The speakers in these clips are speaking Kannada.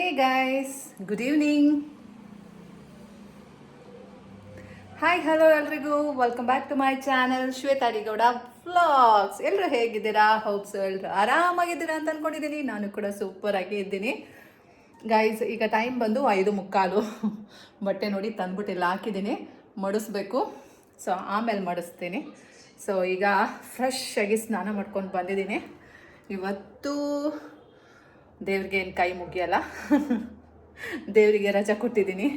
ಹೇ guys, good evening. Hi hello ಎಲ್ರಿಗೂ, welcome back to my channel Shweta Gowda vlogs. ಎಲ್ಲರೂ ಹೇಗಿದ್ದೀರಾ? ಹೋಪ್ಸ್ ಎಲ್ಲರೂ ಆರಾಮಾಗಿದ್ದೀರಾ ಅಂತ ಅಂದ್ಕೊಂಡಿದ್ದೀನಿ. ನಾನು ಕೂಡ ಸೂಪರ್ ಆಗಿ ಇದ್ದೀನಿ ಗೈಸ್. ಈಗ ಟೈಮ್ ಬಂದು 5:45. ಬಟ್ಟೆ ನೋಡಿ ತಂದ್ಬಿಟ್ಟಿಲ್ಲ, ಹಾಕಿದ್ದೀನಿ, ಮಡಿಸ್ಬೇಕು. ಸೊ ಆಮೇಲೆ ಮಡಿಸ್ತೀನಿ. ಸೊ ಈಗ ಫ್ರೆಶ್ ಆಗಿ ಸ್ನಾನ ಮಾಡ್ಕೊಂಡು ಬಂದಿದ್ದೀನಿ. ಇವತ್ತು ದೇವ್ರಿಗೆ ಏನು ಕೈ ಮುಗಿಯಲ್ಲ, ದೇವರಿಗೆ ರಜೆ ಕೊಟ್ಟಿದ್ದೀನಿ.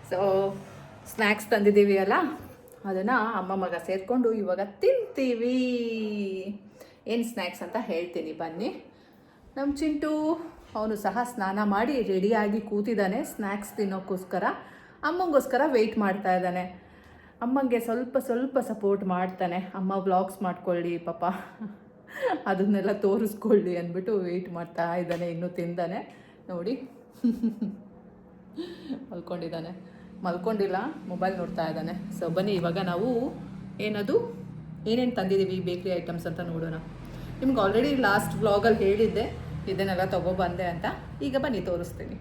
ಸೊ ಸ್ನ್ಯಾಕ್ಸ್ ತಂದಿದ್ದೀವಿ ಅಲ್ಲ, ಅದನ್ನು ಅಮ್ಮ ಮಗ ಸೇರಿಕೊಂಡು ಇವಾಗ ತಿಂತೀವಿ. ಏನು ಸ್ನ್ಯಾಕ್ಸ್ ಅಂತ ಹೇಳ್ತೀನಿ ಬನ್ನಿ. ನಮ್ಮ ಚಿಂಟು ಅವನು ಸಹ ಸ್ನಾನ ಮಾಡಿ ರೆಡಿಯಾಗಿ ಕೂತಿದ್ದಾನೆ ಸ್ನ್ಯಾಕ್ಸ್ ತಿನ್ನೋಕ್ಕೋಸ್ಕರ. ಅಮ್ಮಂಗೋಸ್ಕರ ವೆಯ್ಟ್ ಮಾಡ್ತಾ ಇದ್ದಾನೆ. ಅಮ್ಮಂಗೆ ಸ್ವಲ್ಪ ಸಪೋರ್ಟ್ ಮಾಡ್ತಾನೆ. ಅಮ್ಮ ವ್ಲಾಗ್ಸ್ ಮಾಡ್ಕೊಳ್ಳಿ ಪಾಪ, ಅದನ್ನೆಲ್ಲ ತೋರಿಸ್ಕೊಳ್ಳಿ ಅಂದ್ಬಿಟ್ಟು ವೆಯ್ಟ್ ಮಾಡ್ತಾ ಇದ್ದಾನೆ. ಇನ್ನೂ ತಿಂದಾನೆ ನೋಡಿ. ಮಲ್ಕೊಂಡಿಲ್ಲ, ಮೊಬೈಲ್ ನೋಡ್ತಾ ಇದ್ದಾನೆ. ಸೊ ಬನ್ನಿ ಇವಾಗ ನಾವು ಏನೇನು ತಂದಿದ್ದೀವಿ ಬೇಕ್ರಿ ಐಟಮ್ಸ್ ಅಂತ ನೋಡೋಣ. ನಿಮ್ಗೆ ಆಲ್ರೆಡಿ ಲಾಸ್ಟ್ ವ್ಲಾಗಲ್ಲಿ ಹೇಳಿದ್ದೆ ಇದನ್ನೆಲ್ಲ ತೊಗೊಬಂದೆ ಅಂತ. ಈಗ ಬನ್ನಿ ತೋರಿಸ್ತೀನಿ.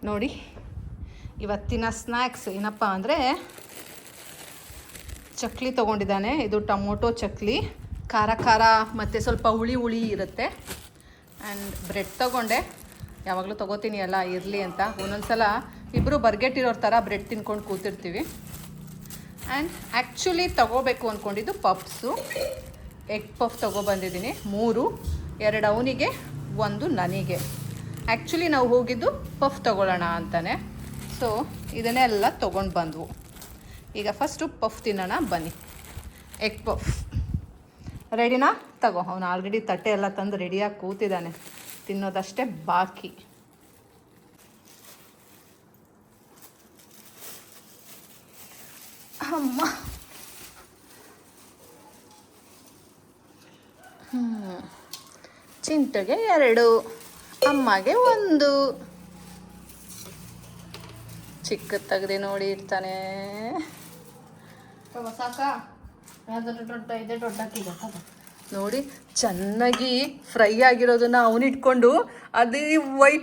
ನೋಡಿ, ಇವತ್ತಿನ ಸ್ನ್ಯಾಕ್ಸ್ ಏನಪ್ಪ ಅಂದರೆ ಚಕ್ಲಿ ತೊಗೊಂಡಿದ್ದಾನೆ. ಇದು ಟೊಮೊಟೊ ಚಕ್ಲಿ, ಖಾರ ಮತ್ತು ಸ್ವಲ್ಪ ಹುಳಿ ಇರುತ್ತೆ. ಆ್ಯಂಡ್ ಬ್ರೆಡ್ ತೊಗೊಂಡೆ, ಯಾವಾಗಲೂ ತೊಗೋತೀನಿ ಎಲ್ಲ ಇರಲಿ ಅಂತ. ಒಂದೊಂದು ಸಲ ಇಬ್ಬರು ಬರ್ಗೆಟ್ಟಿರೋರ ಥರ ಬ್ರೆಡ್ ತಿನ್ಕೊಂಡು ಕೂತಿರ್ತೀವಿ. ಆ್ಯಂಡ್ ಆ್ಯಕ್ಚುಲಿ ತೊಗೋಬೇಕು ಅಂದ್ಕೊಂಡಿದ್ದು ಪಫ್ಸು, ಎಗ್ ಪಫ್ ತೊಗೊಬಂದಿದ್ದೀನಿ 3, 2 ಅವನಿಗೆ 1 ನನಗೆ. ಆ್ಯಕ್ಚುಲಿ ನಾವು ಹೋಗಿದ್ದು ಪಫ್ ತೊಗೊಳ್ಳೋಣ ಅಂತಾನೆ. ಸೊ ಇದನ್ನೆಲ್ಲ ತೊಗೊಂಡು ಬಂದವು. ಈಗ ಫಸ್ಟು ಪಫ್ ತಿನ್ನೋಣ ಬನ್ನಿ. ಎಗ್ ಪಫ್ ರೆಡಿನಾ? ತಗೋ. ಅವನು ಆಲ್ರೆಡಿ ತಟ್ಟೆ ಎಲ್ಲ ತಂದು ರೆಡಿಯಾಗಿ ಕೂತಿದ್ದಾನೆ, ತಿನ್ನೋದಷ್ಟೇ ಬಾಕಿ. ಅಮ್ಮ ಚಿಂಟುಗೆ 2, ಅಮ್ಮಗೆ 1. ಚಿಕ್ಕ ತೆಗ್ದು ನೋಡಿ ಇರ್ತಾನೆ. ನೋಡಿ, ಚೆನ್ನಾಗಿ ಫ್ರೈ ಆಗಿರೋದನ್ನ ಅವನಿಟ್ಕೊಂಡು ಅದು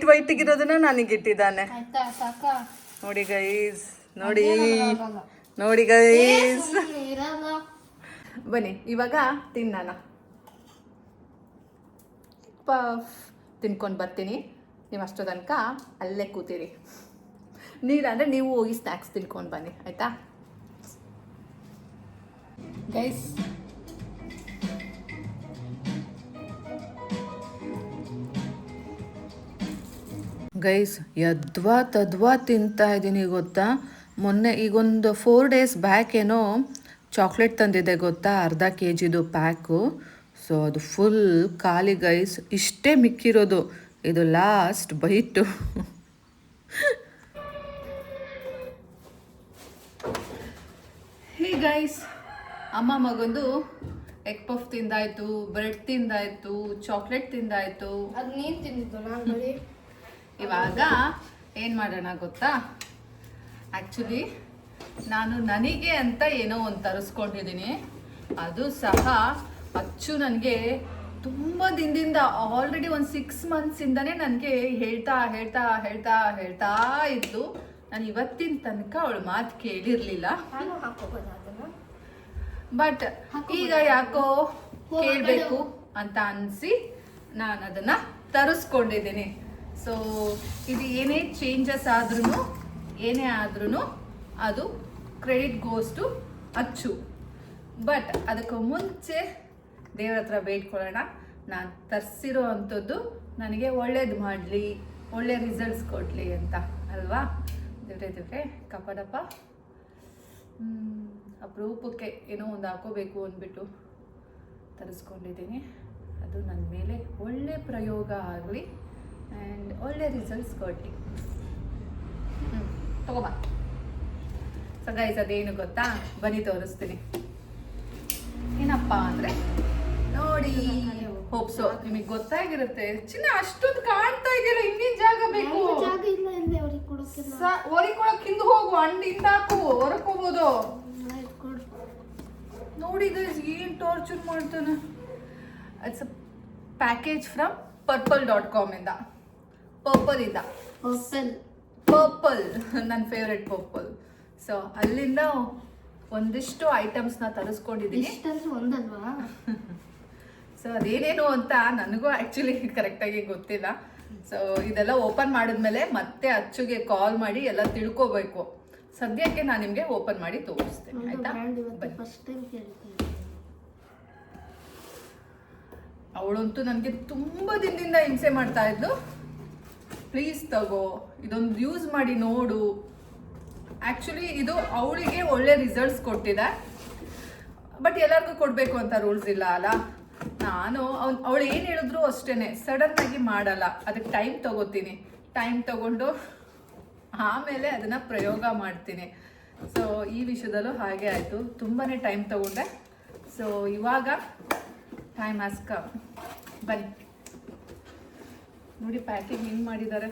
ವೈಟ್ಗಿರೋದನ್ನ ನನಗಿಟ್ಟಿದ್ದಾನೆ. ನೋಡಿ ಗೈಸ್, ನೋಡಿ ಗೈಸ್. ಬನ್ನಿ ಇವಾಗ ತಿನ್ನೋಣ. ಪಫ್ ತಿನ್ಕೊಂಡು ಬರ್ತೀನಿ. ನೀವು ಅಷ್ಟೋ ತನಕ ಅಲ್ಲೇ ಕೂತೀರಿ. ನೀರಂದರೆ ನೀವು ಹೋಗಿ ಸ್ನ್ಯಾಕ್ಸ್ ತಿನ್ಕೊಂಡು ಬನ್ನಿ, ಆಯಿತಾ ಗೈಸ್ ತದ್ವಾ ತಿಂತಾ ಇದ್ದೀನಿ ಗೊತ್ತಾ. ಮೊನ್ನೆ ಈಗೊಂದು 4 ಡೇಸ್ ಬ್ಯಾಕ್ ಏನೋ ಚಾಕ್ಲೇಟ್ ತಂದಿದ್ದೆ ಗೊತ್ತಾ, ಅರ್ಧ kgದು ಪ್ಯಾಕು. ಸೊ ಅದು ಫುಲ್ ಖಾಲಿ ಗೈಸ್. ಇಷ್ಟೇ ಮಿಕ್ಕಿರೋದು, ಇದು ಲಾಸ್ಟ್ ಬೈಟು. ಹೇ ಗೈಸ್, ಅಮ್ಮ ಮಗಂದು ಎಗ್ ಪಫ್ ತಿಂದಾಯ್ತು, ಬ್ರೆಡ್ ತಿಂದಾಯ್ತು, ಚಾಕ್ಲೇಟ್ ತಿಂದಾಯ್ತು. ಅದು ನೀನು ತಿಂದಿದ್ದು, ನಾನು ಬರೀ. ಇವಾಗ ಏನು ಮಾಡೋಣ ಗೊತ್ತಾ, ಆ್ಯಕ್ಚುಲಿ ನಾನು ನನಗೆ ಅಂತ ಏನೋ ಒಂದು ತರಿಸ್ಕೊಂಡಿದ್ದೀನಿ. ಅದು ಸಹ ಅಚ್ಚು ನನಗೆ ತುಂಬ ದಿನದಿಂದ, ಆಲ್ರೆಡಿ ಒಂದು 6 ಮಂತ್ಸಿಂದನೇ ನನಗೆ ಹೇಳ್ತಾ ಇತ್ತು. ನಾನು ಇವತ್ತಿನ ತನಕ ಅವಳ ಮಾತು ಕೇಳಿರಲಿಲ್ಲ. ಬಟ್ ಈಗ ಯಾಕೋ ಕೇಳಬೇಕು ಅಂತ ಅನಿಸಿ ನಾನು ಅದನ್ನು ತರಿಸ್ಕೊಂಡಿದ್ದೀನಿ. ಸೊ ಇದು ಏನೇ ಚೇಂಜಸ್ ಏನೇ ಆದ್ರೂ ಅದು ಕ್ರೆಡಿಟ್ ಗೋಸ್ ಟು ಅಚ್ಚು. ಬಟ್ ಅದಕ್ಕೆ ಮುಂಚೆ ದೇವ್ರ ಹತ್ರ ಬೇಡ್ಕೊಳ್ಳೋಣ, ನಾನು ತರಿಸಿರೋ ಅಂಥದ್ದು ನನಗೆ ಒಳ್ಳೇದು ಮಾಡಲಿ, ಒಳ್ಳೆ ರಿಸಲ್ಟ್ಸ್ ಕೊಡಲಿ ಅಂತ ಅಲ್ವಾ. ದೇವ್ರೆ ಕಪ್ಪದಪ್ಪ, ಅಪರೂಪಕ್ಕೆ ಏನೋ ಒಂದು ಹಾಕೋಬೇಕು ಅಂದ್ಬಿಟ್ಟು ತರಿಸ್ಕೊಂಡಿದ್ದೀನಿ. ಅದು ನನ್ನ ಮೇಲೆ ಒಳ್ಳೆ ಪ್ರಯೋಗ ಆಗಲಿ ಆ್ಯಂಡ್ ಒಳ್ಳೆ ರಿಸಲ್ಟ್ಸ್ ಕೊಡಲಿ. ತಗೋಬಾ. ಸೊ ಗೈಸ್, ಅದೇನು ಗೊತ್ತಾ, ಬನ್ನಿ ತೋರಿಸ್ತೀನಿ. ಏನಪ್ಪ ಅಂದರೆ ನೋಡಿ, ಹೋಪ್ಸೋ ನಿಮಗೆ ಗೊತ್ತಾಗಿರುತ್ತೆ. ಚಿನ್ನ ಅಷ್ಟೊಂದು ಕಾಣ್ತಾ ಇದೆಯಲ್ಲ, ಇನ್ನೇನು ಜಾಗ ಬೇಕು? ಹೊರಿಕೊಳಕ್ಕೆ ಹಿಂದೆ ಹೋಗು, ಅಂಡಿಂದ ಹಾಕು, ಹೊರಕೋಬೋದು. ನೋಡಿ ಗೈಸ್ ಏನು ಟಾರ್ಚರ್ ಮಾಡ್ತಾನೆ. It's a package from purple.com ಇಂದ, ಪರ್ಪಲ್ ಇಂದ, ಪರ್ಪಲ್ ನನ್ನ ಫೇವ್ರೆಟ್ ಪರ್ಪಲ್. ಸೊ ಅಲ್ಲಿಂದ ಒಂದಿಷ್ಟು ಐಟಮ್ಸ್ನ ತರಿಸ್ಕೊಂಡಿದ್ದೀನಿ. ಒಂದಲ್ವಾ? ಸೊ ಅದೇನೇನು ಅಂತ ನನಗೂ ಆ್ಯಕ್ಚುಲಿ ಕರೆಕ್ಟಾಗಿ ಗೊತ್ತಿಲ್ಲ. ಸೊ ಇದೆಲ್ಲ ಓಪನ್ ಮಾಡಿದ್ಮೇಲೆ ಮತ್ತೆ ಅಚ್ಚುಗೆ ಕಾಲ್ ಮಾಡಿ ಎಲ್ಲ ತಿಳ್ಕೊಬೇಕು. ಸದ್ಯಕ್ಕೆ ನಾನು ನಿಮಗೆ ಓಪನ್ ಮಾಡಿ ತೋರಿಸ್ತೇನೆ, ಆಯ್ತಾ? ಅವಳಂತೂ ನನಗೆ ತುಂಬ ದಿನದಿಂದ ಹಿಂಸೆ ಮಾಡ್ತಾ ಇದ್ಲು, ಪ್ಲೀಸ್ ತಗೋ, ಇದೊಂದು ಯೂಸ್ ಮಾಡಿ ನೋಡು. ಆ್ಯಕ್ಚುಲಿ ಇದು ಅವಳಿಗೆ ಒಳ್ಳೆ ರಿಸಲ್ಟ್ಸ್ ಕೊಟ್ಟಿದೆ, ಬಟ್ ಎಲ್ಲರಿಗೂ ಕೊಡಬೇಕು ಅಂತ ರೂಲ್ಸ್ ಇಲ್ಲ ಅಲ್ಲ. ನಾನು ಅವಳು ಏನು ಹೇಳಿದ್ರು ಅಷ್ಟೇ ಸಡನ್ನಾಗಿ ಮಾಡಲ್ಲ, ಅದಕ್ಕೆ ಟೈಮ್ ತಗೋತೀನಿ. ಟೈಮ್ ತಗೊಂಡು ಆಮೇಲೆ ಅದನ್ನು ಪ್ರಯೋಗ ಮಾಡ್ತೀನಿ. ಸೊ ಈ ವಿಷಯದಲ್ಲೂ ಹಾಗೆ ಆಯಿತು, ತುಂಬಾ ಟೈಮ್ ತಗೊಂಡೆ. ಸೊ ಇವಾಗ ಟೈಮ್ ಹ್ಯಾಸ್ ಕಮ್. ಬನ್ನಿ ನೋಡಿ ಪ್ಯಾಕಿಂಗ್ ಹೆಂಗೆ ಮಾಡಿದ್ದಾರೆ.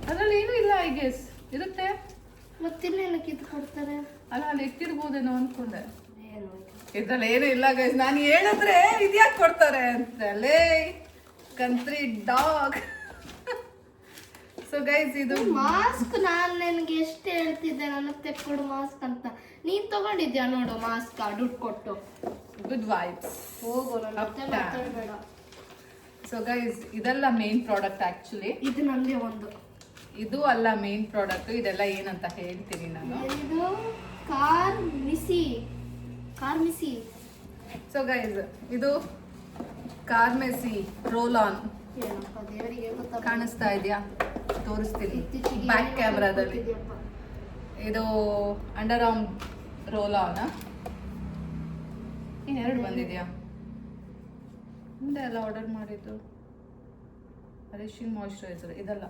ಅದರಲ್ಲಿ ಏನೂ ಇಲ್ಲ, ಐ ಗೆಸ್ ಇರುತ್ತೆ. ಮತ್ತಿನ್ನೇನು ಕಿತ್ತು ಕೊಡ್ತಾರೆ ಅಲ್ಲ, ಅಲ್ಲಿ ಎತ್ತಿರ್ಬೋದೇನೋ ಅಂದ್ಕೊಂಡೆ. ಇದ್ರಲ್ಲಿ ಏನೂ ಇಲ್ಲ ಗೈಸ್. ನಾನು ಹೇಳಿದ್ರೆ ಇದ್ಯಾಕೆ ಕೊಡ್ತಾರೆ ಅಂತ, ಲೇ ಕಂತ್ರಿ ಡಾಗ್. ಸೊ ಗೈಸ್ ಇದು ಮಾಸ್ಕ್. ನಾನು ನಿನಗೆ ಎಷ್ಟು ಹೇಳ್ತಿದ್ದೆ ನನಗೆ ತೆಕ್ಕೊಡು ಮಾಸ್ಕ್ ಅಂತ. ನೀನ್ ತಗೊಂಡಿದ್ಯಾ ನೋಡು ಮಾಸ್ಕ್ ದುಡ್ಡು ಕೊಟ್ಟು. Good vibes. ಹೋಗು, ಮಾತಾಡಬೇಡ. ಸೊ ಗೈಸ್ ಇದೆಲ್ಲ ಮೇನ್ ಪ್ರಾಡಕ್ಟ್ ಆ್ಯಕ್ಚುಲಿ. ಇದು ನನಗೆ ಒಂದು. ಇದು ಅಲ್ಲ ಮೇನ್ ಪ್ರಾಡಕ್ಟ್, ಇದೆಲ್ಲ ಏನಂತ ಹೇಳ್ತೀನಿ ನಾನು. ಇದು ಕಾರ್ ಮಿಸಿ. ಸೊ ಗೈಸ್ ಇದು ಕಾರ್ಮೆಸಿ ರೋಲ್ ಆನ್. ಏನಪ್ಪ ದೇವರಿಗೆ ಗೊತ್ತಾ? ಕಾಣಿಸ್ತಾ ಇದೆಯಾ? ತೋರಿಸ್ತೀನಿ ಬ್ಯಾಕ್ ಕ್ಯಾಮ್ರಾದಲ್ಲಿ. ಇದು ಅಂಡರ್ ಆರ್ಮ್ ರೋಲ್ ಆನ್. ಇನ್ನೆರಡು ಬಂದಿದೆಯಾ? ಮುಂದೆ ಎಲ್ಲ ಆರ್ಡರ್ ಮಾಡಿದ್ದು ರಿಶಿಂಗ್ ಮಾಯಿಶ್ಚರೈಸರ್ ಇದೆಲ್ಲ.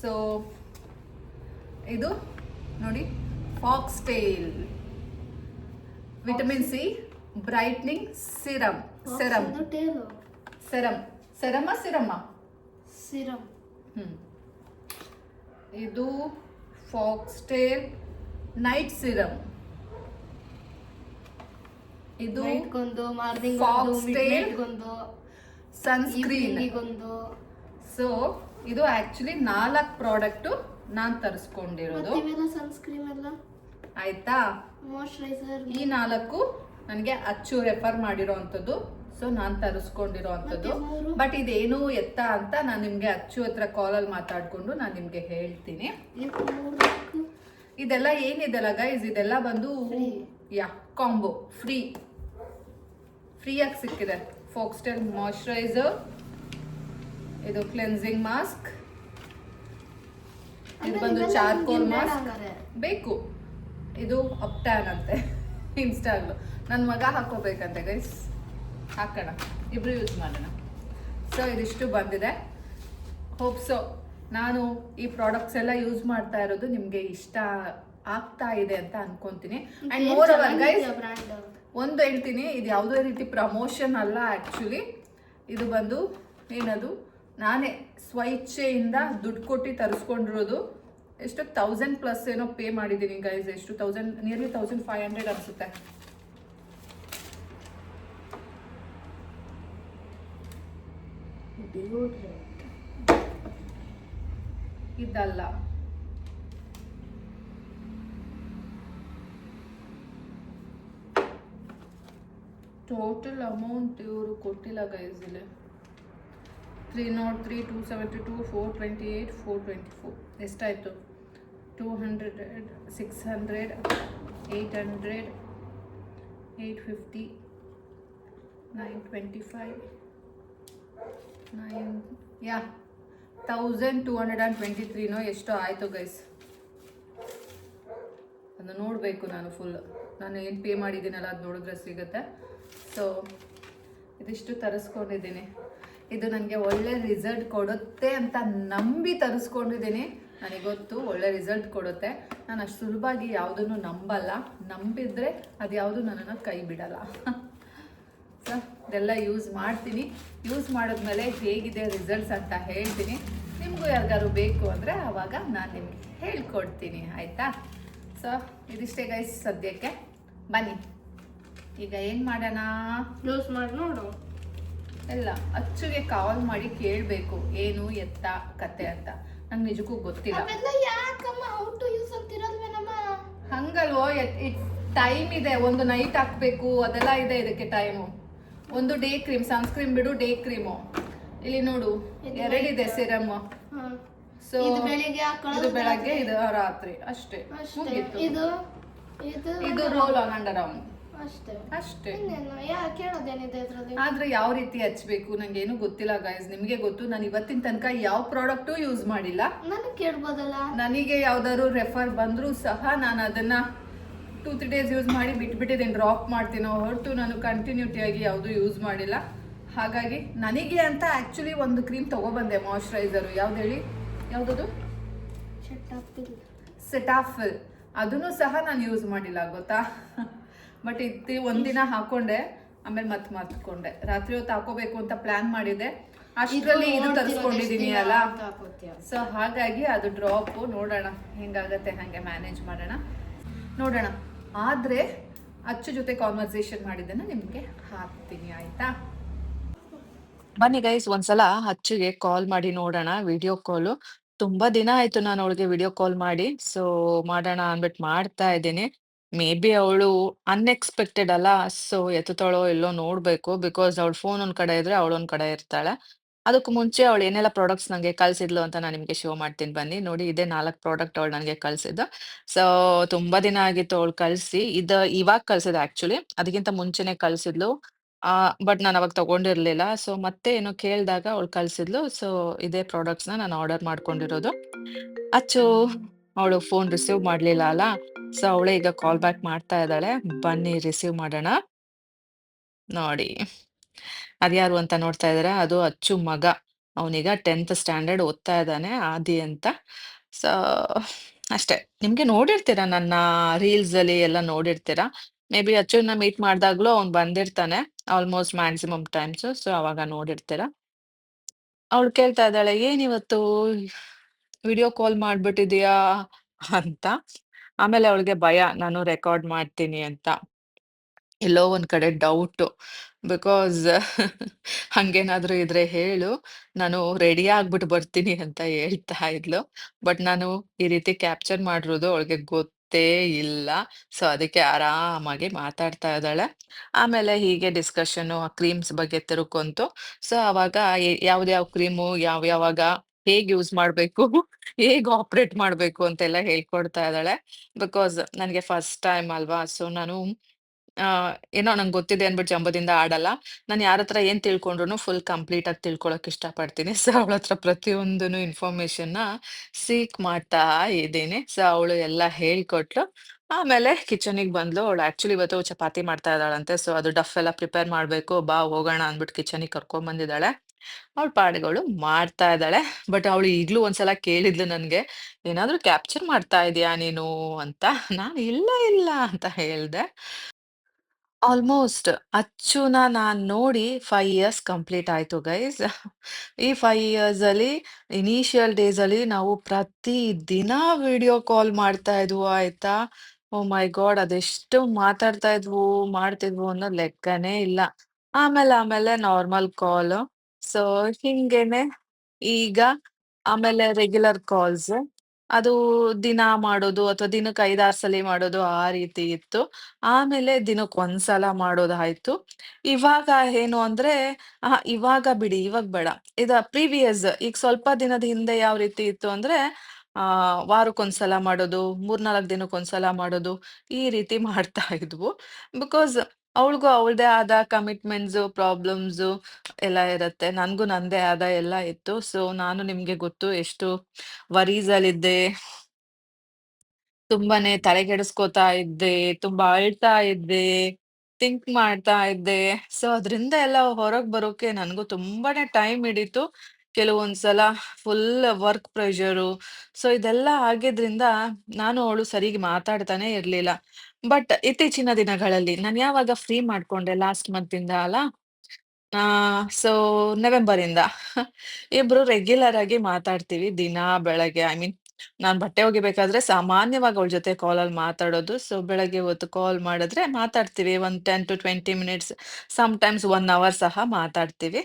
ಸೊ ಇದು ನೋಡಿ Foxtale vitamin C brightening serum. ಇದು ಫಾಕ್ಸ್ ಟೇಲ್ ನೈಟ್ ಸಿರಮ್. ಇದು ಫಾಕ್ಸ್ ಟೇಲ್ ಸನ್ಸ್ಕ್ರೀನ್. ಸೊ ಇದು ಆಕ್ಚುಲಿ 4 ಪ್ರಾಡಕ್ಟ್ ನಾನು ತರಿಸ್ಕೊಂಡಿರೋದು, ಆಯ್ತಾ? ಈ 4 ನನಗೆ ಅಚ್ಚು ರೆಫರ್ ಮಾಡಿರೋ ಅಂಥದ್ದು. ಸೊ ನಾನು ತರಿಸ್ಕೊಂಡಿರೋ ಅಂಥದ್ದು. ಬಟ್ ಇದೇನು ಎತ್ತ ಅಂತ ನಾನು ನಿಮಗೆ ಅಚ್ಚು ಹತ್ರ ಕಾಲಲ್ಲಿ ಮಾತಾಡ್ಕೊಂಡು ನಾನು ನಿಮಗೆ ಹೇಳ್ತೀನಿ. ಇದೆಲ್ಲ ಏನಿದೆಲ್ಲ ಗೈಸ್, ಇದೆಲ್ಲ ಬಂದು ಕಾಂಬೋ ಫ್ರೀಯಾಗಿ ಸಿಕ್ಕಿದೆ. ಫಾಕ್ಸ್ಟೈಲ್ ಮಾಯಿಶ್ಚರೈಸರ್, ಇದು ಕ್ಲೆನ್ಸಿಂಗ್ ಮಾಸ್ಕ್, ಇದು ಬಂದು ಚಾರ್ಕೋಲ್ ಮಾಸ್ಕ್ ಬೇಕು. ಇದು ಅಪ್ಟ್ಯಾನ್ ಅಂತೆ ಇನ್ಸ್ಟಾಗ್ಲು. ನನ್ನ ಮಗ ಹಾಕೋಬೇಕಂತೆ ಗೈಸ್, ಹಾಕೋಣ, ಇಬ್ರು ಯೂಸ್ ಮಾಡೋಣ. ಸೊ ಇದಿಷ್ಟು ಬಂದಿದೆ. ಹೋಪ್ ಸೊ ನಾನು ಈ ಪ್ರಾಡಕ್ಟ್ಸ್ ಎಲ್ಲ ಯೂಸ್ ಮಾಡ್ತಾ ಇರೋದು ನಿಮಗೆ ಇಷ್ಟ ಆಗ್ತಾ ಇದೆ ಅಂತ ಅನ್ಕೊಂತೀನಿ. ಆ್ಯಂಡ್ ಮೋರ್ ಓವರ್ ಗೈಸ್ ಒಂದು ಹೇಳ್ತೀನಿ, ಇದು ಯಾವುದೇ ರೀತಿ ಪ್ರಮೋಷನ್ ಅಲ್ಲ. ಆ್ಯಕ್ಚುಲಿ ಇದು ಬಂದು ಏನದು ನಾನೇ ಸ್ವಇಚ್ಛೆಯಿಂದ ದುಡ್ಡು ಕೊಟ್ಟು ತರಿಸ್ಕೊಂಡಿರೋದು. ಎಷ್ಟು 1000+ ಏನೋ ಪೇ ಮಾಡಿದ್ದೀನಿ ಗೈಸ್. ಎಷ್ಟು 1000, ನಿಯರ್ಲಿ 1500 ಅನಿಸುತ್ತೆ. ಇದಲ್ಲ, ಟೋಟಲ್ ಅಮೌಂಟ್ ಇವರು ಕೊಟ್ಟಿಲ್ಲ ಗೈಸ್. ಇಲ್ಲಿ 303, 272, 428, 424 ಎಷ್ಟಾಯಿತು? 200, 600, 800, 850, 925, 1223 ಎಷ್ಟೋ ಆಯಿತು ಗೈಸ್. ಅದನ್ನು ನೋಡಬೇಕು ನಾನು ಫುಲ್. ನಾನು ಏನು ಪೇ ಮಾಡಿದ್ದೀನಲ್ಲ ಅದು ನೋಡಿದ್ರೆ ಸಿಗುತ್ತೆ. ಸೊ ಇದಿಷ್ಟು ತರಿಸ್ಕೊಂಡಿದ್ದೀನಿ. ಇದು ನನಗೆ ಒಳ್ಳೆ ರಿಸಲ್ಟ್ ಕೊಡುತ್ತೆ ಅಂತ ನಂಬಿ ತರಿಸ್ಕೊಂಡಿದ್ದೀನಿ. ನನಗೆ ಗೊತ್ತು ಒಳ್ಳೆ ರಿಸಲ್ಟ್ ಕೊಡುತ್ತೆ. ನಾನು ಅಷ್ಟು ಸುಲಭವಾಗಿ ಯಾವುದನ್ನು ನಂಬಲ್ಲ. ನಂಬಿದರೆ ಅದು ಯಾವುದು ನನ್ನನ್ನು ಕೈ ಬಿಡಲ್ಲ. ಸೊ ಇದೆಲ್ಲ ಯೂಸ್ ಮಾಡ್ತೀನಿ. ಯೂಸ್ ಮಾಡಿದ್ಮೇಲೆ ಹೇಗಿದೆ ರಿಸಲ್ಟ್ಸ್ ಅಂತ ಹೇಳ್ತೀನಿ. ನಿಮಗೂ ನಿಮಗೂ ಯಾರಿಗಾರು ಬೇಕು ಅಂದರೆ ಆವಾಗ ನಾನು ನಿಮಗೆ ಹೇಳ್ಕೊಡ್ತೀನಿ ಆಯಿತಾ. ಸೊ ಇದಿಷ್ಟೇ ಗೈಸ್ ಸದ್ಯಕ್ಕೆ. ಬನ್ನಿ ಈಗ ಏನು ಮಾಡೋಣ, ಯೂಸ್ ಮಾಡಿ ನೋಡು. ಇಲ್ಲ ಅಚ್ಚುಗೆ ಕಾಲ್ ಮಾಡಿ ಕೇಳಬೇಕು ಏನು ಎತ್ತ ಕತೆ ಅಂತ. ನಂಗೆ ನಿಜಕ್ಕೂ ಗೊತ್ತಿಲ್ಲ. ಅವೆಲ್ಲ ಯಾಕಮ್ಮ ಹೌ ಟು ಯೂಸ್ ಅಂತಿರೋದ್ವೇನಮ್ಮ? ಹಂಗಲ್ವೋ, ಟೈಮ್ ಇದೆ, ಒಂದು ನೈಟ್ ಹಾಕ್ಬೇಕು, ಅದೆಲ್ಲ ಇದೆ ಇದಕ್ಕೆ ಟೈಮು. ಒಂದು ಡೇ ಕ್ರೀಮ್, ಸನ್ಸ್ಕ್ರೀಮ್ ಬಿಡು, ಡೇ ಕ್ರೀಮು ಇಲ್ಲಿ ನೋಡು ಎರಡಿದೆ ಸಿರಮ್. ಸೊ ಇದು ಬೆಳಿಗ್ಗೆ ಹಾಕೊಳ್ಳೋದು, ಇದು ಬೆಳಗ್ಗೆ, ಇದು ರಾತ್ರಿ, ಅಷ್ಟೇ ಮುಗೀತು. ಇದು ಇದು ಇದು ರೋಲ್ ಆನ್ ಅಂಡರ್ ಆರ್ಮ್ ಅಷ್ಟೇ ಅಷ್ಟೇ. ಇನ್ನೇನು ಕೇಳೋದೇನಿದೆ ಇದ್ರಲ್ಲಿ? ಆದ್ರೆ ಯಾವ ರೀತಿ ಹಚ್ಬೇಕು ನಂಗೇನು ಗೊತ್ತಿಲ್ಲ ಗೈಸ್, ನಿಮಗೆ ಗೊತ್ತು. ನಾನು ಇವತ್ತಿನ ತನಕ ಯಾವ ಪ್ರಾಡಕ್ಟು ಯೂಸ್ ಮಾಡಿಲ್ಲ. ನನಗೆ ಕೇಳ್ಬೋದಲ್ಲ. ನನಗೆ ಯಾವ್ದಾದ್ರು ರೆಫರ್ ಬಂದರೂ ಸಹ ನಾನು ಅದನ್ನ 2-3 ಡೇಸ್ ಯೂಸ್ ಮಾಡಿ ಬಿಟ್ಬಿಟ್ಟಿದ್ದೀನಿ, ಡ್ರಾಪ್ ಮಾಡ್ತೀನೋ ಹೊರತು ನಾನು ಕಂಟಿನ್ಯೂಟಿಯಾಗಿ ಯಾವುದು ಯೂಸ್ ಮಾಡಿಲ್ಲ. ಹಾಗಾಗಿ ನನಗೆ ಅಂತ ಆ್ಯಕ್ಚುಲಿ ಒಂದು ಕ್ರೀಮ್ ತೊಗೊಬಂದೆ, ಮಾಯ್ಶ್ಚರೈಸರು. ಯಾವ್ದು ಹೇಳಿ, ಯಾವುದದು? ಸೆಟಾಫಿಲ್. ಅದನ್ನು ಸಹ ನಾನು ಯೂಸ್ ಮಾಡಿಲ್ಲ ಗೊತ್ತಾ. ಬಟ್ ಒಂದಿನ ಹಾಕೊಂಡೆ, ಆಮೇಲೆ ಮತ್ತೆ ಮರ್ತ್ಕೊಂಡೆ. ರಾತ್ರಿ ಹೊತ್ತು ಹಾಕೋಬೇಕು ಅಂತ ಪ್ಲಾನ್ ಮಾಡಿದೆ, ಅಷ್ಟರಲ್ಲಿ ಇದು ತರಿಸ್ಕೊಂಡಿದ್ದೀನಿ ಅಲ್ಲ. ಸೊ ಹಾಗಾಗಿ ಅದು ಡ್ರಾಪು. ನೋಡೋಣ ಹೆಂಗಾಗತ್ತೆ, ಹಾಗೆ ಮ್ಯಾನೇಜ್ ಮಾಡೋಣ, ನೋಡೋಣ. ಆದರೆ ಅಚ್ಚು ಜೊತೆ ಕಾನ್ವರ್ಸೇಷನ್ ಮಾಡಿದ್ದನ್ನು ನಿಮಗೆ ಹಾಕ್ತೀನಿ ಆಯ್ತಾ. ಬನ್ನಿ ಗೈಸ್, ಒಂದ್ಸಲ ಅಚ್ಚುಗೆ ಕಾಲ್ ಮಾಡಿ ನೋಡೋಣ, ವಿಡಿಯೋ ಕಾಲು. ತುಂಬಾ ದಿನ ಆಯ್ತು ನಾನು ಅವಳಿಗೆ ವಿಡಿಯೋ ಕಾಲ್ ಮಾಡಿ. ಸೊ ಮಾಡೋಣ ಅಂದ್ಬಿಟ್ಟು ಮಾಡ್ತಾ ಇದ್ದೀನಿ. ಮೇ ಬಿ ಅವಳು ಅನ್ಎಕ್ಸ್ಪೆಕ್ಟೆಡ್ ಅಲ್ಲ, ಸೊ ಎತ್ತುತ್ತಾಳೋ ಇಲ್ಲೋ ನೋಡ್ಬೇಕು. ಬಿಕಾಸ್ ಅವಳು ಫೋನ್ ಒಂದ್ ಕಡೆ ಇದ್ರೆ ಅವಳು ಒಂದ್ ಕಡೆ ಇರ್ತಾಳೆ. ಅದಕ್ಕೂ ಮುಂಚೆ ಅವಳು ಏನೆಲ್ಲ ಪ್ರಾಡಕ್ಟ್ಸ್ ನಂಗೆ ಕಳ್ಸಿದ್ಲು ಅಂತ ನಾನು ನಿಮಗೆ ಶೋ ಮಾಡ್ತೀನಿ ಬನ್ನಿ. ನೋಡಿ, ಇದೇ 4 ಪ್ರಾಡಕ್ಟ್ ಅವಳು ನನಗೆ ಕಳ್ಸಿದ್ದು. ಸೊ ತುಂಬಾ ದಿನ ಆಗಿತ್ತು ಅವಳು ಕಳ್ಸಿ. ಇವಾಗ ಕಳ್ಸಿದ್ದು ಆಕ್ಚುಲಿ, ಅದಕ್ಕಿಂತ ಮುಂಚೆನೆ ಕಳ್ಸಿದ್ಲು. ಬಟ್ ನಾನು ಅವಾಗ ತಗೊಂಡಿರ್ಲಿಲ್ಲ. ಸೊ ಮತ್ತೆ ಏನೋ ಕೇಳಿದಾಗ ಅವಳು ಕಳ್ಸಿದ್ಲು. ಸೊ ಇದೇ ಪ್ರಾಡಕ್ಟ್ಸ್ನ ನಾನು ಆರ್ಡರ್ ಮಾಡ್ಕೊಂಡಿರೋದು. ಅಚ್ಚು ಅವಳು ಫೋನ್ ರಿಸೀವ್ ಮಾಡ್ಲಿಲ್ಲ ಅಲ್ಲ, ಸೊ ಅವಳೇ ಈಗ ಕಾಲ್ ಬ್ಯಾಕ್ ಮಾಡ್ತಾ ಇದ್ದಾಳೆ. ಬನ್ನಿ ರಿಸೀವ್ ಮಾಡೋಣ. ನೋಡಿ, ಅದ್ಯಾರು ಅಂತ ನೋಡ್ತಾ ಇದ್ದೀರಾ? ಅದು ಅಚ್ಚು ಮಗ. ಅವನೀಗ 10th ಸ್ಟ್ಯಾಂಡರ್ಡ್ ಓದ್ತಾ ಇದ್ದಾನೆ, ಆದಿ ಅಂತ. ಸೊ ಅಷ್ಟೇ. ನಿಮ್ಗೆ ನೋಡಿರ್ತೀರಾ, ನನ್ನ ರೀಲ್ಸ್ ಅಲ್ಲಿ ಎಲ್ಲ ನೋಡಿರ್ತೀರಾ. ಮೇ ಬಿ ಅಚ್ಚುನ ಮೀಟ್ ಮಾಡಿದಾಗ್ಲೂ ಅವ್ನು ಬಂದಿರ್ತಾನೆ, ಆಲ್ಮೋಸ್ಟ್ ಮ್ಯಾಕ್ಸಿಮಮ್ ಟೈಮ್ಸ್. ಸೊ ಅವಾಗ ನೋಡಿರ್ತೀರಾ. ಅವಳು ಕೇಳ್ತಾ ಇದ್ದಾಳೆ, ಏನಿವತ್ತು ವಿಡಿಯೋ ಕಾಲ್ ಮಾಡ್ಬಿಟ್ಟಿದೀಯಾ ಅಂತ. ಆಮೇಲೆ ಅವಳಿಗೆ ಭಯ, ನಾನು ರೆಕಾರ್ಡ್ ಮಾಡ್ತೀನಿ ಅಂತ. ಎಲ್ಲೋ ಒಂದ್ ಕಡೆ ಡೌಟು. ಬಿಕಾಸ್ ಹಂಗೇನಾದ್ರೂ ಇದ್ರೆ ಹೇಳು, ನಾನು ರೆಡಿ ಆಗ್ಬಿಟ್ಟು ಬರ್ತೀನಿ ಅಂತ ಹೇಳ್ತಾ ಇದ್ಲು. ಬಟ್ ನಾನು ಈ ರೀತಿ ಕ್ಯಾಪ್ಚರ್ ಮಾಡಿರೋದು ಅವಳಿಗೆ ಗೊತ್ತೇ ಇಲ್ಲ. ಸೊ ಅದಕ್ಕೆ ಆರಾಮಾಗಿ ಮಾತಾಡ್ತಾ ಇದ್ದಾಳೆ. ಆಮೇಲೆ ಹೀಗೆ ಡಿಸ್ಕಷನ್ನು ಆ ಕ್ರೀಮ್ಸ್ ಬಗ್ಗೆ ತಿರುಕೊಂತು. ಸೊ ಅವಾಗ ಯಾವ್ದ್ಯಾವ ಕ್ರೀಮು ಯಾವ್ಯಾವಾಗ ಹೇಗ್ ಯೂಸ್ ಮಾಡ್ಬೇಕು, ಹೇಗ್ ಆಪರೇಟ್ ಮಾಡ್ಬೇಕು ಅಂತೆಲ್ಲ ಹೇಳ್ಕೊಡ್ತಾ ಇದ್ದಾಳೆ. ಬಿಕಾಸ್ ನನಗೆ ಫಸ್ಟ್ ಟೈಮ್ ಅಲ್ವಾ. ಸೊ ನಾನು ಆ, ಏನೋ ನಂಗೆ ಗೊತ್ತಿದೆ ಅಂದ್ಬಿಟ್ಟು ಜಂಬದಿಂದ ಆಡಲ್ಲ. ನಾನು ಯಾರತ್ರ ಏನ್ ತಿಳ್ಕೊಂಡ್ರುನು ಫುಲ್ ಕಂಪ್ಲೀಟ್ ಆಗಿ ತಿಳ್ಕೊಳಕ್ ಇಷ್ಟಪಡ್ತೀನಿ. ಸೊ ಅವಳತ್ರ ಪ್ರತಿಯೊಂದೂನು ಇನ್ಫಾರ್ಮೇಷನ್‌ನ ಸೀಕ್ ಮಾಡ್ತಾ ಇದ್ದೀನಿ. ಸೊ ಅವಳು ಎಲ್ಲ ಹೇಳ್ಕೊಟ್ಲು. ಆಮೇಲೆ ಕಿಚನಿಗ್ ಬಂದ್ಲು. ಅವಳು ಆಕ್ಚುಲಿ ಇವತ್ತು ಚಪಾತಿ ಮಾಡ್ತಾ ಇದ್ದಾಳಂತೆ. ಸೊ ಅದು ಡಫ್ ಎಲ್ಲ ಪ್ರಿಪೇರ್ ಮಾಡ್ಬೇಕು, ಬಾ ಹೋಗೋಣ ಅಂದ್ಬಿಟ್ಟು ಕಿಚನಿಗ್ ಕರ್ಕೊಂಡ್ ಬಂದಿದ್ದಾಳೆ. ಅವಳ ಪಾಡಿಗೆ ಅವಳು ಮಾಡ್ತಾ ಇದ್ದಾಳೆ. ಬಟ್ ಅವಳು ಈಗ್ಲೂ ಒಂದ್ಸಲ ಕೇಳಿದ್ಲು ನನ್ಗೆ, "ಏನಾದ್ರೂ ಕ್ಯಾಪ್ಚರ್ ಮಾಡ್ತಾ ಇದೀಯಾ ನೀನು?" ಅಂತ. ನಾನು "ಇಲ್ಲ, ಇಲ್ಲ" ಅಂತ ಹೇಳ್ದೆ. ಆಲ್ಮೋಸ್ಟ್ ಅಚ್ಚುನ ನಾನ್ ನೋಡಿ 5 ಇಯರ್ಸ್ ಕಂಪ್ಲೀಟ್ ಆಯ್ತು ಗೈಸ್. ಈ 5 ಇಯರ್ಸ್ ಅಲ್ಲಿ ಇನಿಷಿಯಲ್ ಡೇಸ್ ಅಲ್ಲಿ ನಾವು ಪ್ರತಿ ದಿನ ವಿಡಿಯೋ ಕಾಲ್ ಮಾಡ್ತಾ ಇದ್ವು ಆಯ್ತಾ. ಓ ಮೈ ಗಾಡ್! ಅದೆಷ್ಟು ಮಾತಾಡ್ತಾ ಇದ್ವು, ಮಾಡ್ತಿದ್ವು ಅನ್ನೋ ಲೆಕ್ಕನೇ ಇಲ್ಲ. ಆಮೇಲೆ ನಾರ್ಮಲ್ ಕಾಲ್. ಸೊ ಹಿಂಗೇನೆ ಈಗ ಆಮೇಲೆ ರೆಗ್ಯುಲರ್ ಕಾಲ್ಸ್. ಅದು ದಿನ ಮಾಡೋದು ಅಥವಾ ದಿನಕ್ಕೆ 5-6 ಸಲಿ ಮಾಡೋದು, ಆ ರೀತಿ ಇತ್ತು. ಆಮೇಲೆ ದಿನಕ್ಕೆ ಒಂದ್ಸಲ ಮಾಡೋದಾಯ್ತು. ಇವಾಗ ಏನು ಅಂದ್ರೆ, ಇವಾಗ ಬಿಡಿ, ಇವಾಗ ಬೇಡ. ಪ್ರೀವಿಯಸ್ ಈಗ ಸ್ವಲ್ಪ ದಿನದ ಹಿಂದೆ ಯಾವ ರೀತಿ ಇತ್ತು ಅಂದ್ರೆ, ವಾರಕ್ಕೊಂದ್ಸಲ ಮಾಡೋದು, 3-4 ದಿನಕ್ಕೊಂದ್ಸಲ ಮಾಡೋದು, ಈ ರೀತಿ ಮಾಡ್ತಾ ಇದ್ವು. ಬಿಕಾಸ್ ಅವಳಿಗೂ ಅವಳದೇ ಆದ ಕಮಿಟ್ಮೆಂಟ್ಸು, ಪ್ರಾಬ್ಲಮ್ಸು ಎಲ್ಲ ಇರತ್ತೆ. ನನ್ಗೂ ನಂದೇ ಆದ ಎಲ್ಲ ಇತ್ತು. ಸೊ ನಾನು ನಿಮ್ಗೆ ಗೊತ್ತು ಎಷ್ಟು ವರೀಸಲ್ಲಿದ್ದೆ. ತುಂಬಾನೇ ತಲೆಕೆಡಿಸ್ಕೋತಾ ಇದ್ದೆ, ತುಂಬಾ ಅಳ್ತಾ ಇದ್ದೆ, ಥಿಂಕ್ ಮಾಡ್ತಾ ಇದ್ದೆ. ಸೊ ಅದ್ರಿಂದ ಎಲ್ಲ ಹೊರಗ್ ಬರೋಕೆ ನನ್ಗೂ ತುಂಬಾನೇ ಟೈಮ್ ಹಿಡೀತು. ಕೆಲವೊಂದ್ಸಲ ಫುಲ್ ವರ್ಕ್ ಪ್ರೆಷರು. ಸೊ ಇದೆಲ್ಲ ಆಗಿದ್ರಿಂದ ನಾನು ಅವಳು ಸರಿಗ್ ಮಾತಾಡ್ತಾನೆ ಇರ್ಲಿಲ್ಲ. ಬಟ್ ಇತ್ತೀಚಿನ ದಿನಗಳಲ್ಲಿ ನಾನ್ ಯಾವಾಗ ಫ್ರೀ ಮಾಡ್ಕೊಂಡೆ ಲಾಸ್ಟ್ ಮಂತ್ ಇಂದ ಅಲ್ಲ, ಸೊ ನವೆಂಬರಿಂದ ಇಬ್ರು ರೆಗ್ಯುಲರ್ ಆಗಿ ಮಾತಾಡ್ತೀವಿ ದಿನಾ ಬೆಳಗ್ಗೆ. ಐ ಮೀನ್ ನಾನ್ ಬಟ್ಟೆ ಒಗಿಬೇಕಾದ್ರೆ ಸಾಮಾನ್ಯವಾಗಿ ಅವಳ ಜೊತೆ ಕಾಲಲ್ಲಿ ಮಾತಾಡೋದು. ಸೊ ಬೆಳಗ್ಗೆ ಹೊತ್ತು ಕಾಲ್ ಮಾಡಿದ್ರೆ ಮಾತಾಡ್ತೀವಿ. ಒಂದು 10 to 20 ಮಿನಿಟ್ಸ್, ಸಮ್‌ಟೈಮ್ಸ್ 1 ಅವರ್ ಸಹ ಮಾತಾಡ್ತೀವಿ.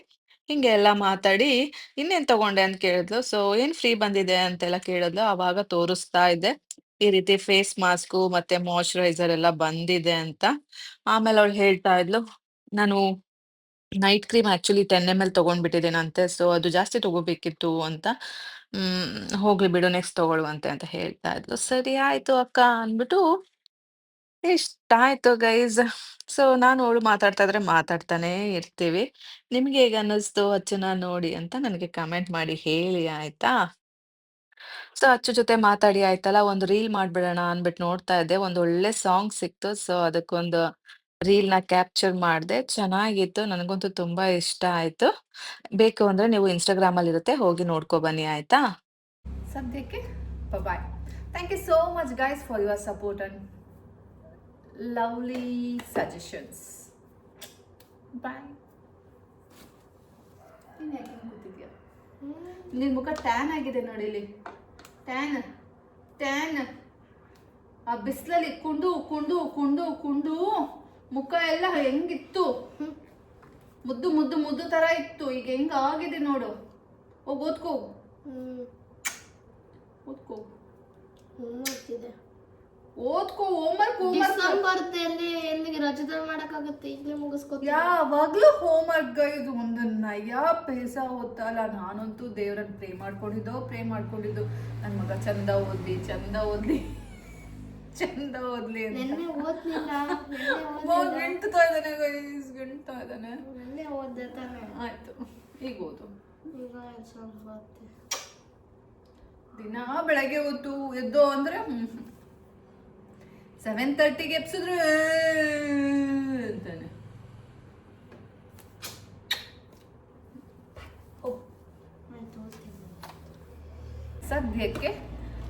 ಹಿಂಗೆ ಎಲ್ಲ ಮಾತಾಡಿ "ಇನ್ನೇನ್ ತಗೊಂಡೆ?" ಅಂತ ಕೇಳಿದ್ಲು. ಸೊ "ಏನ್ ಫ್ರೀ ಬಂದಿದೆ?" ಅಂತೆಲ್ಲ ಕೇಳಿದ್ಲು. ಅವಾಗ ತೋರಿಸ್ತಾ ಇದ್ದೆ. ಈ ರೀತಿ ಫೇಸ್ ಮಾಸ್ಕು ಮತ್ತೆ ಮಾಯಿಶ್ಚರೈಸರ್ ಎಲ್ಲ ಬಂದಿದೆ ಅಂತ. ಆಮೇಲೆ ಅವಳು ಹೇಳ್ತಾ ಇದ್ಲು, "ನಾನು ನೈಟ್ ಕ್ರೀಮ್ ಆಕ್ಚುಲಿ 10 ml ತಗೊಂಡ್ಬಿಟ್ಟಿದ್ದೀನಂತೆ. ಸೊ ಅದು ಜಾಸ್ತಿ ತಗೋಬೇಕಿತ್ತು ಅಂತ. ಹೋಗ್ಲಿ ಬಿಡು ನೆಕ್ಸ್ಟ್ ತಗೊಳ್ಳುವಂತೆ ಅಂತ ಹೇಳ್ತಾ ಇದ್ಲು. ಸರಿ ಆಯ್ತು ಅಕ್ಕ ಅಂದ್ಬಿಟ್ಟು ಇಷ್ಟ ಆಯ್ತು ಗೈಸ್. ಸೊ ನಾನು ಅವಳು ಮಾತಾಡ್ತಾ ಇದ್ರೆ ಮಾತಾಡ್ತಾನೇ ಇರ್ತೀವಿ. ನಿಮ್ಗೆ ಹೇಗೆ ಅನ್ನಿಸ್ತು ಅಚ್ಚುನ ನೋಡಿ ಅಂತ ನನಗೆ ಕಮೆಂಟ್ ಮಾಡಿ ಹೇಳಿ ಆಯ್ತಾ? ಸೊ ಅಚ್ಚು ಜೊತೆ ಮಾತಾಡಿ ಆಯ್ತಲ್ಲ, ಒಂದು ರೀಲ್ ಮಾಡ್ಬಿಡೋಣ ಅಂದ್ಬಿಟ್ಟು ನೋಡ್ತಾ ಇದ್ದೆ. ಒಂದು ಒಳ್ಳೆ ಸಾಂಗ್ ಸಿಕ್ತು. ಸೊ ಅದಕ್ಕೊಂದು ರೀಲ್‌ನ ಕ್ಯಾಪ್ಚರ್ ಮಾಡಿದೆ. ಚೆನ್ನಾಗಿತ್ತು. ನನಗಂತೂ ತುಂಬಾ ಇಷ್ಟ ಆಯ್ತು. ಬೇಕು ಅಂದ್ರೆ ನೀವು ಇನ್‌ಸ್ಟಾಗ್ರಾಮಲ್ಲಿ ಇರುತ್ತೆ, ಹೋಗಿ ನೋಡ್ಕೊ ಬನ್ನಿ ಆಯ್ತಾ? ಸದ್ಯಕ್ಕೆ bye. Thank you so much guys for your support and lovely suggestions. Bye. ನೀನು ಯಾಕೆ ಹಿಂಗ್ ಕೂತಿದ್ಯಾ? ನಿನ್ನ ಮುಖ ಟ್ಯಾನ್ ಆಗಿದೆ ನೋಡಿ ಇಲ್ಲಿ. ಟ್ಯಾನ್ ಟ್ಯಾನ್ ಆ ಬಿಸಿಲಲ್ಲಿ ಕುಂಡು ಕುಂಡು ಕುಂಡು ಕುಂಡು ಮುಖ ಎಲ್ಲ ಹೆಂಗಿತ್ತು, ಮುದ್ದು ಮುದ್ದು ಮುದ್ದು ತರ ಇತ್ತು. ಈಗ ಹೆಂಗ ಆಗಿದೆ ನೋಡು. ಹೋಗಿ ಓದ್ಕೋ, ಓದ್ಕೋ, ಮಾಡ್ತಿದೆ ಓದ್ಕೋ. ಹೋಮ್ವರ್ಕ್ ಡಿಸೆಂಬರ್ದಲ್ಲಿ ಎಲ್ಲಿಗೆ ರಜದಲ್ಲಿ ಮಾಡಕ್ಕಾಗತ್ತೆ, ಈಗಲೇ ಮುಗಿಸ್ಕೊತ. ಯಾವಾಗ್ಲೂ ಹೋಮ್ವರ್ಕ್ ಇದು ಒಂದು ನಯ ಪೈಸ ಓದ್ತಲ್ಲ. ನಾನಂತೂ ದೇವ್ರನ್ನ ಪ್ರೇ ಮಾಡ್ಕೊಂಡಿದ್ದು ನನ್ನ ಮಗ ಚಂದ ಓದ್ಲಿ ಚಂದ ಓದ್ಲಿ ಚಂದ ಓದ್ಲಿ ಅಂತ. ನೆನ್ನೆ ಓದ್ಲಿಲ್ಲ, ಗಂಟ್ತಾ ಇದ್ದಾನೆ ಗೈಸ್, ಗಂಟ್ತಾ ಇದ್ದಾನೆ. ನೆನ್ನೆ ಓದ್ದೆ ತಾನೆ. ಆಯ್ತು, ಈಗ ಓದು. ಈಗ ಸ್ವಲ್ಪ ಹೊತ್ತೆ. ದಿನ ಬೆಳಗ್ಗೆ ಹೊತ್ತು ಎದ್ದು ಅಂದ್ರೆ 7:30ಗೆ ಎಬ್ಸಿದ್ರು ಅಂತಾನೆ. ಸದ್ಯಕ್ಕೆ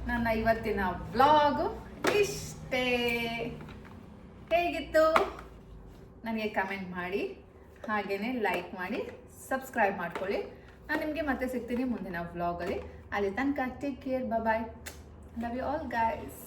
ನನ್ನ ಇವತ್ತಿನ ವ್ಲಾಗ್ ಇಷ್ಟೇ. ಹೇಗಿತ್ತು ನನಗೆ ಕಮೆಂಟ್ ಮಾಡಿ, ಹಾಗೆಯೇ ಲೈಕ್ ಮಾಡಿ, ಸಬ್ಸ್ಕ್ರೈಬ್ ಮಾಡ್ಕೊಳ್ಳಿ. ನಾನು ನಿಮಗೆ ಮತ್ತೆ ಸಿಗ್ತೀನಿ ಮುಂದಿನ ವ್ಲಾಗಲ್ಲಿ. ಅಲ್ಲಿ ತನಕ take care, bye. Love you all guys.